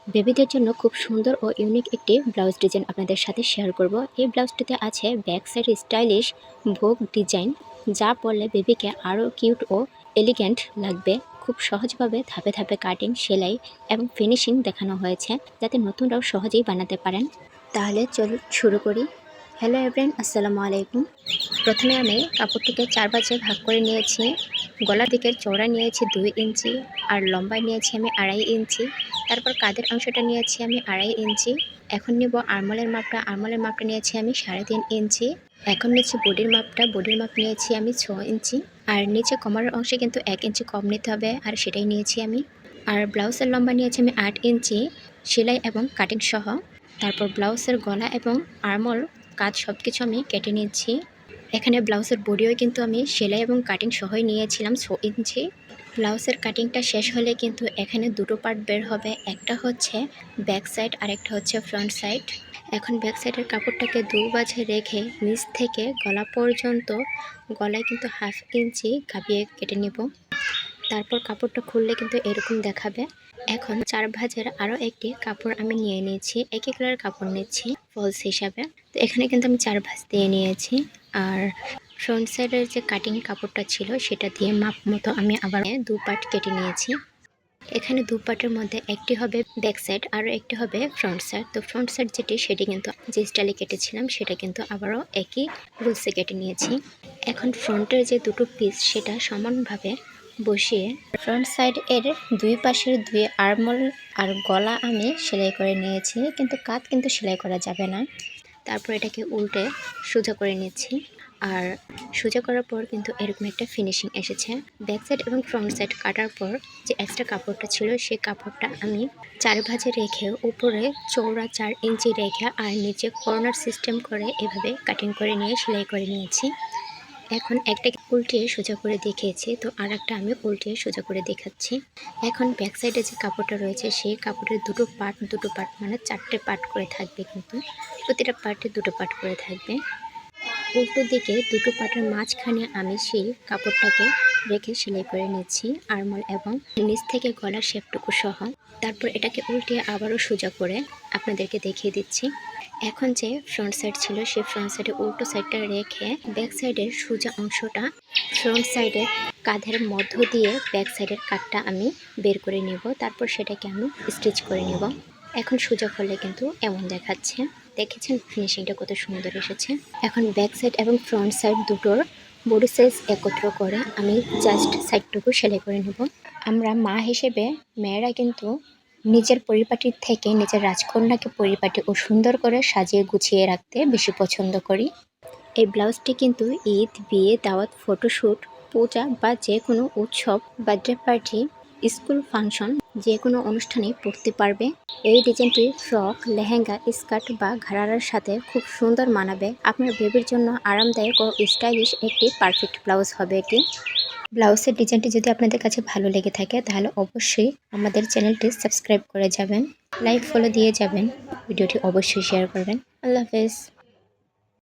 বেবিদের জন্য খুব সুন্দর ও ইউনিক একটি ব্লাউজ ডিজাইন আপনাদের সাথে শেয়ার করব। এই ব্লাউজটিতে আছে ব্যাক সাইড স্টাইলিশ ভোগ ডিজাইন, যা পরলে বেবিকে আরও কিউট ও এলিগেন্ট লাগবে। খুব সহজভাবে ধাপে ধাপে কাটিং, সেলাই এবং ফিনিশিং দেখানো হয়েছে, যাতে নতুনরাও সহজেই বানাতে পারেন। তাহলে চলুন শুরু করি। হ্যালো এভরিওয়ান, আসসালামু আলাইকুম। প্রথমে আমি কাপড়টিকে 4 ভাঁজে ভাগ করে নিয়েছি। গলার দিকের চওড়া নিয়েছি 2 ইঞ্চি, আর লম্বায় নিয়েছি আমি 2.5 ইঞ্চি। তারপর কাঁধের অংশটা নিয়েছি আমি 2.5 ইঞ্চি। এখন নিব আরমোলের মাপটা নিয়েছি আমি 3.5 ইঞ্চি। এখন নিচ্ছি বডির মাপ নিয়েছি আমি 6 ইঞ্চি। আর নিচে কোমরের অংশে কিন্তু 1 ইঞ্চি কম নিতে হবে, আর সেটাই নিয়েছি আমি। আর ব্লাউজের লম্বা নিয়েছি আমি 8 ইঞ্চি, সেলাই এবং কাটিং সহ। তারপর ব্লাউজের গলা এবং আরমোল কাজ সব কিছু আমি কেটে নিচ্ছি। এখানে ব্লাউজের বডিও কিন্তু আমি সেলাই এবং কাটিং সহই নিয়েছিলাম 6 ইঞ্চি। ব্লাউজের কাটিংটা শেষ হলে কিন্তু এখানে দুটো পার্ট বের হবে, একটা হচ্ছে ব্যাক সাইড আর একটা হচ্ছে ফ্রন্ট সাইড। এখন ব্যাক সাইডের কাপড়টাকে 2 ভাঁজে রেখে নিচ থেকে গলা পর্যন্ত গলায় কিন্তু 1/2 ইঞ্চি কাবিয়ে কেটে নেব। তারপর কাপড়টা খুললে কিন্তু এরকম দেখাবে। এখন 4 ভাঁজের আরও একটি কাপড় আমি নিয়ে নিয়েছি, একই কালার কাপড় নিচ্ছি ফলস হিসাবে। তো এখানে কিন্তু আমি 4 ভাঁজ দিয়ে নিয়েছি। আর ফ্রন্ট সাইডের যে কাটিং কাপড়টা ছিল সেটা দিয়ে মাপ মতো আমি আবার 2 পার্ট কেটে নিয়েছি। এখানে 2 পার্টের মধ্যে একটি হবে ব্যাক সাইড আর একটি হবে ফ্রন্ট সাইড। তো ফ্রন্ট সাইড সেটি কিন্তু যে স্টাইলে কেটেছিলাম সেটা কিন্তু আবারও একই রুলসে কেটে নিয়েছি। এখন ফ্রন্টের যে দুটো পিস সেটা সমানভাবে বসিয়ে ফ্রন্ট সাইড এর 2 পাশের 2 আরমোল আর গলা আমি সেলাই করে নিয়েছি, কিন্তু কাঁধ কিন্তু সেলাই করা যাবে না। তারপর এটাকে উল্টে সোজা করে নিচ্ছি। আর সোজা করার পর কিন্তু এরকম একটা ফিনিশিং এসেছে। ব্যাক সাইড এবং ফ্রন্ট সাইড কাটার পর যে এক্সট্রা কাপড়টা ছিল সেই কাপড়টা আমি 4 ভাঁজে রেখে উপরে চওড়া 4 ইঞ্চি রেখে আর নিচে কর্নার সিস্টেম করে এভাবে কাটিং করে নিয়ে সেলাই করে নিয়েছি। এখন একটাকে উল্টিয়ে সোজা করে দেখিয়েছি, তো আর একটা আমি উল্টিয়ে সোজা করে দেখাচ্ছি। এখন ব্যাক সাইডে যে কাপড়টা রয়েছে সেই কাপড়ের দুটো পার্ট মানে 4টে পার্ট করে থাকবে, কিন্তু প্রতিটা পার্টে 2টো পার্ট করে থাকবে। উল্টো দিকে দুটো পাটের মাঝখানে আমি সেই কাপড়টাকে রেখে সেলাই করে নিচ্ছি আরমোল এবং নিচ থেকে গলার শেপটুকু সহ। তারপর এটাকে উল্টিয়ে আবারও সোজা করে আপনাদেরকে দেখিয়ে দিচ্ছি। এখন যে ফ্রন্ট সাইড ছিল সেই ফ্রন্ট সাইডে উল্টো সাইডটা রেখে ব্যাক সাইডের সোজা অংশটা ফ্রন্ট সাইডের কাঁধের মধ্য দিয়ে ব্যাক সাইডের কাটটা আমি বের করে নিব। তারপর সেটাকে আমি স্টিচ করে নিব। এখন সোজা করলে কিন্তু এমন দেখাচ্ছে। দেখেছেন ফিনিশিংটা কত সুন্দর এসেছে। এখন ব্যাক সাইড এবং ফ্রন্ট সাইড দুটোর বডি সাইজ একত্র করে আমি জাস্ট সাইডটুকু সেলাই করে নেব। আমরা মা হিসেবে মেয়েরা কিন্তু নিজের পরিপাটির থেকে নিজের রাজকন্যাকে পরিপাটি ও সুন্দর করে সাজিয়ে গুছিয়ে রাখতে বেশি পছন্দ করি। এই ব্লাউজটি কিন্তু ঈদ, বিয়ে, দাওয়াত, ফটোশ্যুট, পূজা বা যে কোনো উৎসব, বার্থডে পার্টি, স্কুল ফাংশন, যে কোনো অনুষ্ঠানে পরতে পারবে। এই ডিজাইনটি ফ্রক, লেহেঙ্গা, স্কার্ট বা ঘাড়ারার সাথে খুব সুন্দর মানাবে। আপনার বেবির জন্য আরামদায়ক ও স্টাইলিশ একটি পারফেক্ট ব্লাউজ হবে এটি। ব্লাউজের ডিজাইনটি যদি আপনাদের কাছে ভালো লেগে থাকে তাহলে অবশ্যই আমাদের চ্যানেলটি সাবস্ক্রাইব করে যাবেন, লাইক ফলো দিয়ে যাবেন, ভিডিওটি অবশ্যই শেয়ার করবেন। আল্লাহ হাফেজ।